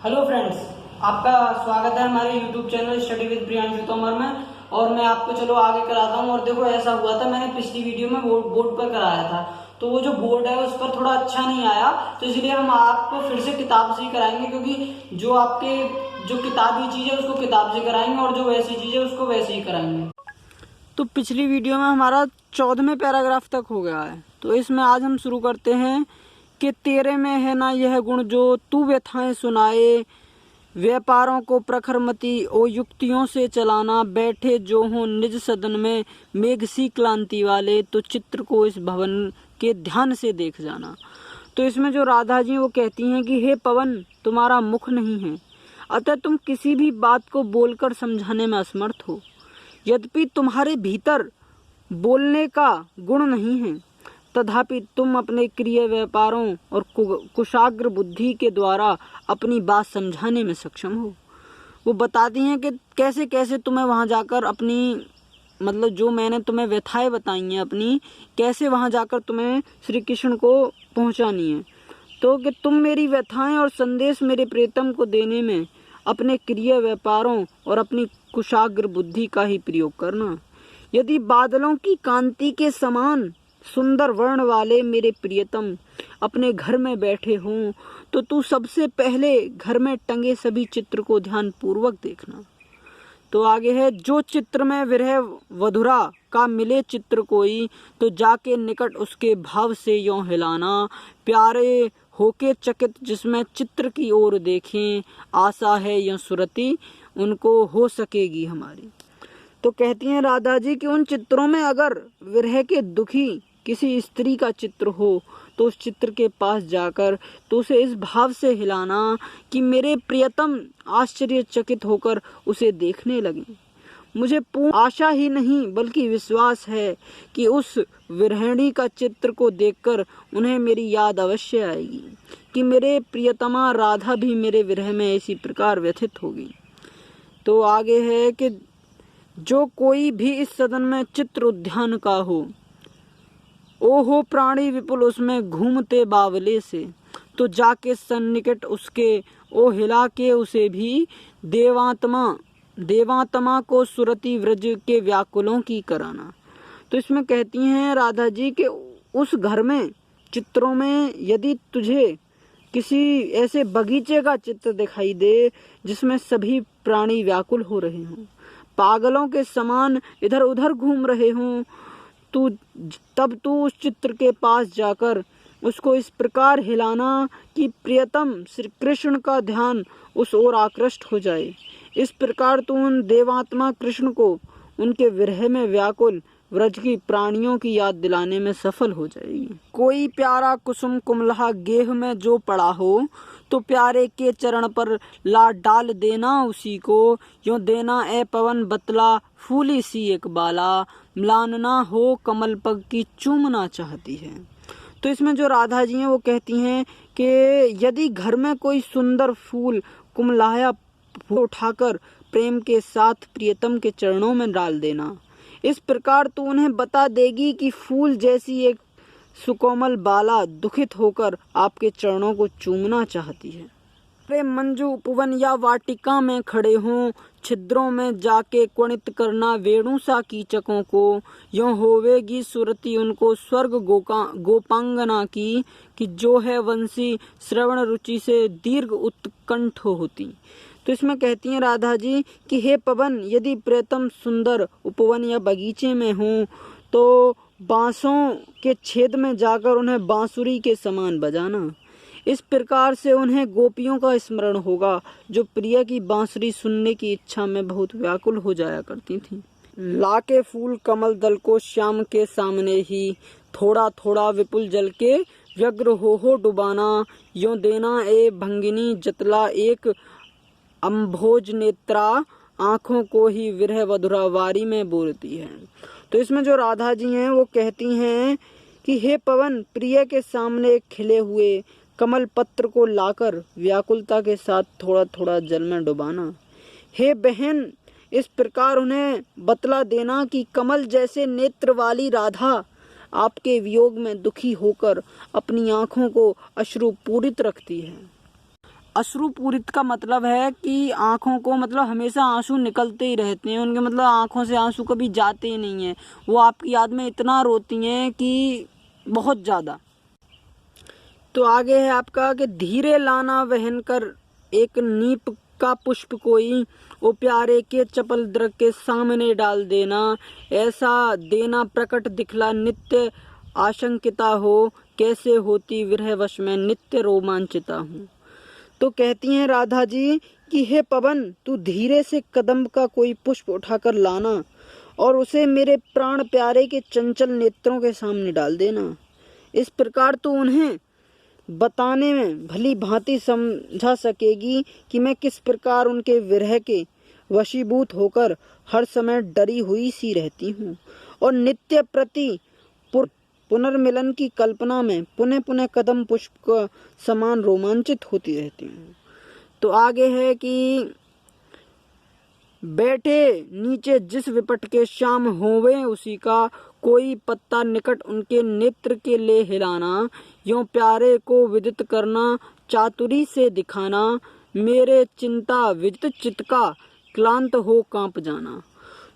Hello friends, आपका स्वागत है हमारे YouTube channel study with Priyanshu Tomar में। और मैं आपको चलो आगे कराता हूँ। और देखो, ऐसा हुआ था, मैंने पिछली वीडियो में बोर्ड पर कराया था, तो वो जो बोर्ड है उस पर थोड़ा अच्छा नहीं आया, तो इसलिए हम आपको फिर से किताब से ही कराएंगे। क्योंकि जो आपके जो किताबी चीज़ है उसको किताब से कराएंगे और जो वैसी चीज़ है उसको वैसे ही कराएंगे। तो पिछली वीडियो में हमारा 14वें पैराग्राफ तक हो गया है, तो इसमें आज हम शुरू करते हैं कि तेरे में है ना यह गुण जो तू व्यथाएं सुनाए, व्यापारों को प्रखरमती ओ युक्तियों से चलाना, बैठे जो हों निज सदन में मेघ सी क्लांति वाले, तो चित्र को इस भवन के ध्यान से देख जाना। तो इसमें जो राधा जी वो कहती हैं कि हे पवन, तुम्हारा मुख नहीं है, अतः तुम किसी भी बात को बोलकर समझाने में असमर्थ हो। यद्यपि तुम्हारे भीतर बोलने का गुण नहीं है, तथापि तुम अपने क्रिया व्यापारों और कुशाग्र बुद्धि के द्वारा अपनी बात समझाने में सक्षम हो। वो बताती हैं कि कैसे कैसे तुम्हें वहाँ जाकर अपनी जो मैंने तुम्हें व्यथाएं बताई हैं अपनी, कैसे वहाँ जाकर तुम्हें श्री कृष्ण को पहुँचानी है। तो कि तुम मेरी व्यथाएं और संदेश मेरे प्रियतम को देने में अपने क्रिया व्यापारों और अपनी कुशाग्र बुद्धि का ही प्रयोग करना। यदि बादलों की कांति के समान सुंदर वर्ण वाले मेरे प्रियतम अपने घर में बैठे हों, तो तू सबसे पहले घर में टंगे सभी चित्र को ध्यान पूर्वक देखना। तो आगे है, जो चित्र में विरह वधुरा का मिले चित्र कोई, तो जाके निकट उसके भाव से यों हिलाना, प्यारे होके चकित जिसमें चित्र की ओर देखें, आशा है यों सुरती उनको हो सकेगी हमारी। तो कहती हैं राधा जी कि उन चित्रों में अगर विरह के दुखी किसी स्त्री का चित्र हो, तो उस चित्र के पास जाकर तो उसे इस भाव से हिलाना कि मेरे प्रियतम आश्चर्यचकित होकर उसे देखने लगे। मुझे पूर्ण आशा ही नहीं बल्कि विश्वास है कि उस विरहिणी का चित्र को देखकर उन्हें मेरी याद अवश्य आएगी कि मेरे प्रियतमा राधा भी मेरे विरह में इसी प्रकार व्यथित होगी। तो आगे है कि जो कोई भी इस सदन में चित्र उद्यान का हो, ओहो प्राणी विपुल उसमें घूमते बावले से, तो जाके सन्निकट उसके ओ हिला के उसे भी देवात्मा को सुरति व्रज के व्याकुलों की कराना। तो इसमें कहती हैं राधा जी कि उस घर में चित्रों में यदि तुझे किसी ऐसे बगीचे का चित्र दिखाई दे जिसमें सभी प्राणी व्याकुल हो रहे हों, पागलों के समान इधर उधर घूम रहे हों, तब तू उस चित्र के पास जाकर उसको इस प्रकार हिलाना कि प्रियतम श्री कृष्ण का ध्यान उस ओर आकृष्ट हो जाए। इस प्रकार तू उन देवात्मा कृष्ण को उनके विरह में व्याकुल व्रज की प्राणियों की याद दिलाने में सफल हो जाएगी। कोई प्यारा कुसुम कुमलहा गेह में जो पड़ा हो, तो प्यारे के चरण पर ला डाल देना उसी को, यों देना ए पवन बतला फूली सी एक बाला, म्लानना हो कमल पग की चूमना चाहती है। तो इसमें जो राधा जी हैं वो कहती हैं कि यदि घर में कोई सुंदर फूल कुमलाया उठाकर प्रेम के साथ प्रियतम के चरणों में डाल देना, इस प्रकार तो उन्हें बता देगी कि फूल जैसी एक सुकोमल बाला दुखित होकर आपके चरणों को चूमना चाहती है। वे मंजू उपवन या वाटिका में खड़े हों, छिद्रों में जाके क्वणित करना वेणु सा कीचकों को, यों होवेगी सुरति उनको स्वर्ग गोपांगना की, कि जो है वंशी श्रवण रुचि से दीर्घ उत्कंठ होती। तो इसमें कहती हैं राधा जी कि हे पवन, यदि प्रियतम सुंदर उपवन या बगीचे में हों, तो बांसों के छेद में जाकर उन्हें बांसुरी के समान बजाना। इस प्रकार से उन्हें गोपियों का स्मरण होगा जो प्रिय की बांसुरी सुनने की इच्छा में बहुत व्याकुल हो जाया करती थीं। लाके फूल कमल दल को श्याम के सामने ही, थोड़ा थोड़ा विपुल जल के व्यग्र हो डुबाना, यों देना ए भंगिनी जतला एक अम्भोज नेत्रा, आंखों को ही विरह वधुरा वारी में बोलती है। तो इसमें जो राधा जी हैं वो कहती हैं कि हे पवन, प्रिय के सामने खिले हुए कमल पत्र को लाकर व्याकुलता के साथ थोड़ा थोड़ा जल में डुबाना। हे बहन, इस प्रकार उन्हें बतला देना कि कमल जैसे नेत्र वाली राधा आपके वियोग में दुखी होकर अपनी आंखों को अश्रुपूरित रखती है। अश्रुपूरित का मतलब है कि आंखों को मतलब हमेशा आंसू निकलते ही रहते हैं उनके, मतलब आंखों से आंसू कभी जाते ही नहीं हैं। वो आपकी याद में इतना रोती हैं कि बहुत ज़्यादा। तो आगे है आपका कि धीरे लाना वहन कर एक नीप का पुष्प कोई, ओ प्यारे के चपल दृग के सामने डाल देना, ऐसा देना प्रकट दिखला नित्य आशंकिता हो, कैसे होती विरह वश में नित्य रोमांचिता हूँ। तो कहती हैं राधा जी कि हे पवन, तू धीरे से कदम का कोई पुष्प उठाकर लाना और उसे मेरे प्राण प्यारे के चंचल नेत्रों के सामने डाल देना। इस प्रकार तो उन्हें बताने में भली भांति समझा सकेगी कि मैं किस प्रकार उनके विरह के वशीभूत होकर हर समय डरी हुई सी रहती हूँ और नित्य प्रति पुनर्मिलन की कल्पना में पुनः पुनः कदम पुष्प का समान रोमांचित होती रहती हूँ। तो आगे है कि बैठे नीचे जिस विपट के श्याम होवे उसी का, कोई पत्ता निकट उनके नेत्र के ले हिलाना, यों प्यारे को विदित करना चातुरी से दिखाना, मेरे चिंता विदित चित्त का क्लांत हो कांप जाना।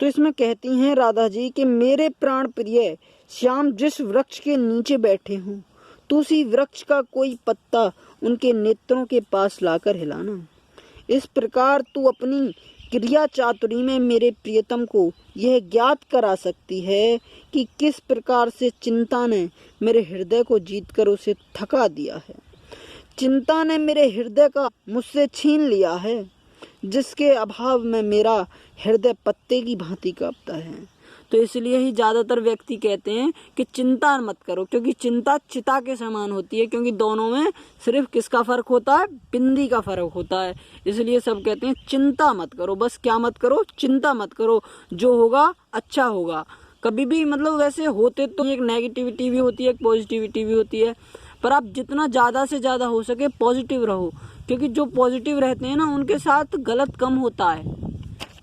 तो इसमें कहती हैं राधा जी कि मेरे प्राण प्रिय श्याम जिस वृक्ष के नीचे बैठे हों, तो उसी वृक्ष का कोई पत्ता उनके नेत्रों के पास लाकर हिलाना। इस प्रकार तू अपनी क्रिया चातुरी में मेरे प्रियतम को यह ज्ञात करा सकती है कि किस प्रकार से चिंता ने मेरे हृदय को जीतकर उसे थका दिया है। चिंता ने मेरे हृदय का मुझसे छीन लिया है, जिसके अभाव में मेरा हृदय पत्ते की भांति कांपता है। तो इसलिए ही ज्यादातर व्यक्ति कहते हैं कि चिंता मत करो, क्योंकि चिंता चिता के समान होती है, क्योंकि दोनों में सिर्फ किसका फर्क होता है, बिंदी का फर्क होता है। इसलिए सब कहते हैं चिंता मत करो, बस क्या मत करो, चिंता मत करो, जो होगा अच्छा होगा। कभी भी मतलब वैसे होते तो एक नेगेटिविटी भी होती है, एक पॉजिटिविटी भी होती है, पर आप जितना ज्यादा से ज्यादा हो सके पॉजिटिव रहो, क्योंकि जो पॉजिटिव रहते हैं ना उनके साथ गलत कम होता है।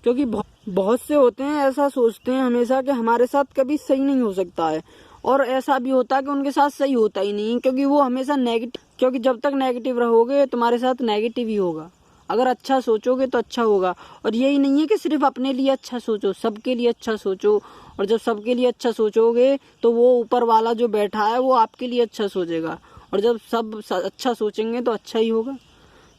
क्योंकि बहुत से होते हैं ऐसा सोचते हैं हमेशा कि हमारे साथ कभी सही नहीं हो सकता है, और ऐसा भी होता है कि उनके साथ सही होता ही नहीं, क्योंकि वो हमेशा नेगेटिव, क्योंकि जब तक नेगेटिव रहोगे तुम्हारे साथ नेगेटिव ही होगा। अगर अच्छा सोचोगे तो अच्छा होगा। और यही नहीं है कि सिर्फ अपने लिए अच्छा सोचो, सबके लिए अच्छा सोचो, और जब सबके लिए अच्छा सोचोगे तो वो ऊपर वाला जो बैठा है वो आपके लिए अच्छा सोचेगा, और जब सब अच्छा सोचेंगे तो अच्छा ही होगा।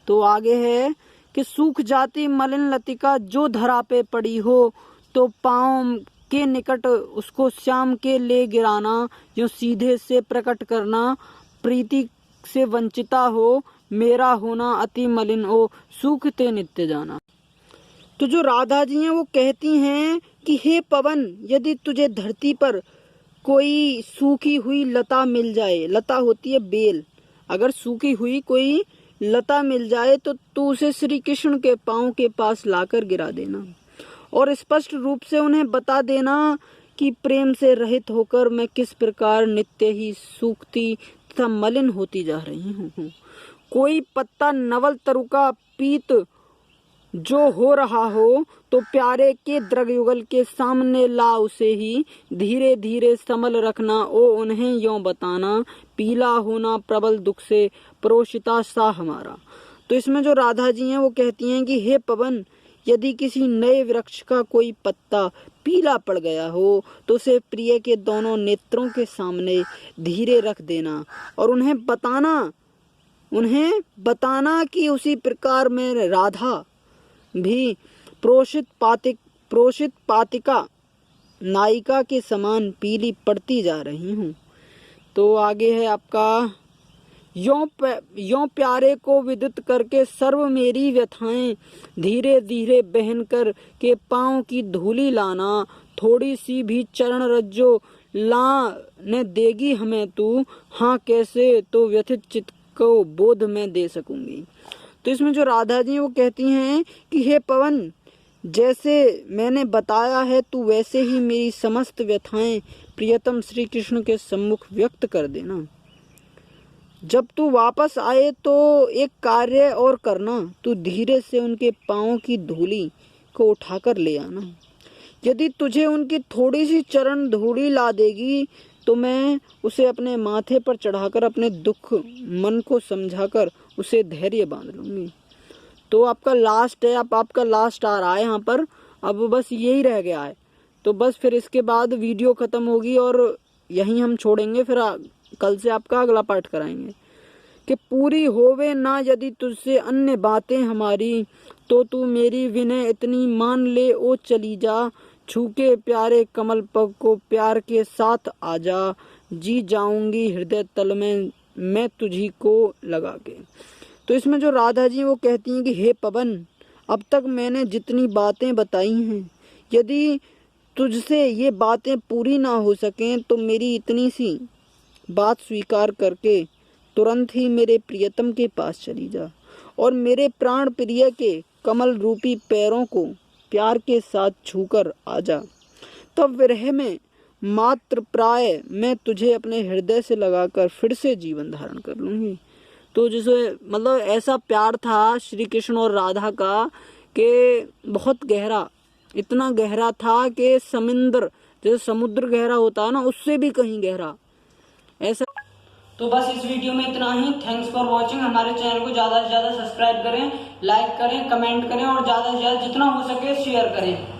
तो आगे है कि सूख जाती मलिन लतिका जो धरा पे पड़ी हो, तो पाँव के निकट उसको श्याम के ले गिराना, जो सीधे से प्रकट करना, प्रीति से वंचिता हो, मेरा होना अति मलिन हो, सूखते नित्य जाना। तो जो राधा जी हैं वो कहती हैं कि हे पवन, यदि तुझे धरती पर कोई सूखी हुई लता मिल जाए, लता होती है बेल, अगर सूखी हुई कोई लता मिल जाए तो तू उसे श्री कृष्ण के पांव के पास लाकर गिरा देना और स्पष्ट रूप से उन्हें बता देना कि प्रेम से रहित होकर मैं किस प्रकार नित्य ही सूखती तथा मलिन होती जा रही हूँ। कोई पत्ता नवल तरु का पीत जो हो रहा हो, तो प्यारे के द्रग युगल के सामने ला उसे ही धीरे धीरे संभल रखना, ओ उन्हें यों बताना, पीला होना प्रबल दुख से परोशिता सा हमारा। तो इसमें जो राधा जी हैं वो कहती हैं कि हे पवन, यदि किसी नए वृक्ष का कोई पत्ता पीला पड़ गया हो तो उसे प्रिय के दोनों नेत्रों के सामने धीरे रख देना और उन्हें बताना कि उसी प्रकार मैं राधा भी प्रोषित पातिका नायिका के समान पीली पड़ती जा रही हूँ। तो आगे है आपका यों प्यारे को विदित करके सर्व मेरी व्यथाएं धीरे धीरे बहन कर के पाँव की धूली लाना, थोड़ी सी भी चरण रज्जो ला न देगी हमें तू, हाँ कैसे तो व्यथित चित्त को बोध में दे सकूंगी। तो इसमें जो राधा जी वो कहती हैं कि हे पवन, जैसे मैंने बताया है तू वैसे ही मेरी समस्त व्यथाएं प्रियतम श्री कृष्ण के सम्मुख व्यक्त कर देना। जब तू वापस आए तो एक कार्य और करना, तू धीरे से उनके पाँव की धूली को उठाकर ले आना। यदि तुझे उनकी थोड़ी सी चरण धूली ला देगी तो मैं उसे अपने माथे पर चढ़ाकर अपने दुख मन को समझाकर उसे धैर्य बांध लूंगी। तो आपका लास्ट है, अब आपका लास्ट आ रहा है यहाँ पर, अब बस यही रह गया है। तो बस फिर इसके बाद वीडियो खत्म होगी और यहीं हम छोड़ेंगे, फिर कल से आपका अगला पार्ट कराएंगे। कि पूरी होवे ना यदि तुझसे अन्य बातें हमारी, तो तू मेरी विनय इतनी मान ले ओ चली जा, छूके प्यारे कमल पग को प्यार के साथ आजा, जी जाऊंगी हृदय तल में मैं तुझी को लगा के। तो इसमें जो राधा जी वो कहती हैं कि हे पवन, अब तक मैंने जितनी बातें बताई हैं, यदि तुझसे ये बातें पूरी ना हो सकें तो मेरी इतनी सी बात स्वीकार करके तुरंत ही मेरे प्रियतम के पास चली जा और मेरे प्राण प्रिय के कमल रूपी पैरों को प्यार के साथ छूकर आ जा। तब विरह में मात्र प्राय मैं तुझे अपने हृदय से लगाकर फिर से जीवन धारण कर लूंगी। तो जैसे मतलब ऐसा प्यार था श्री कृष्ण और राधा का कि बहुत गहरा, इतना गहरा था कि समुद्र, जैसे समुद्र गहरा होता है ना, उससे भी कहीं गहरा ऐसा। तो बस इस वीडियो में इतना ही। Thanks for watching. हमारे चैनल को ज़्यादा से ज़्यादा सब्सक्राइब करें, लाइक करें, कमेंट करें और ज़्यादा से ज़्यादा जितना हो सके शेयर करें।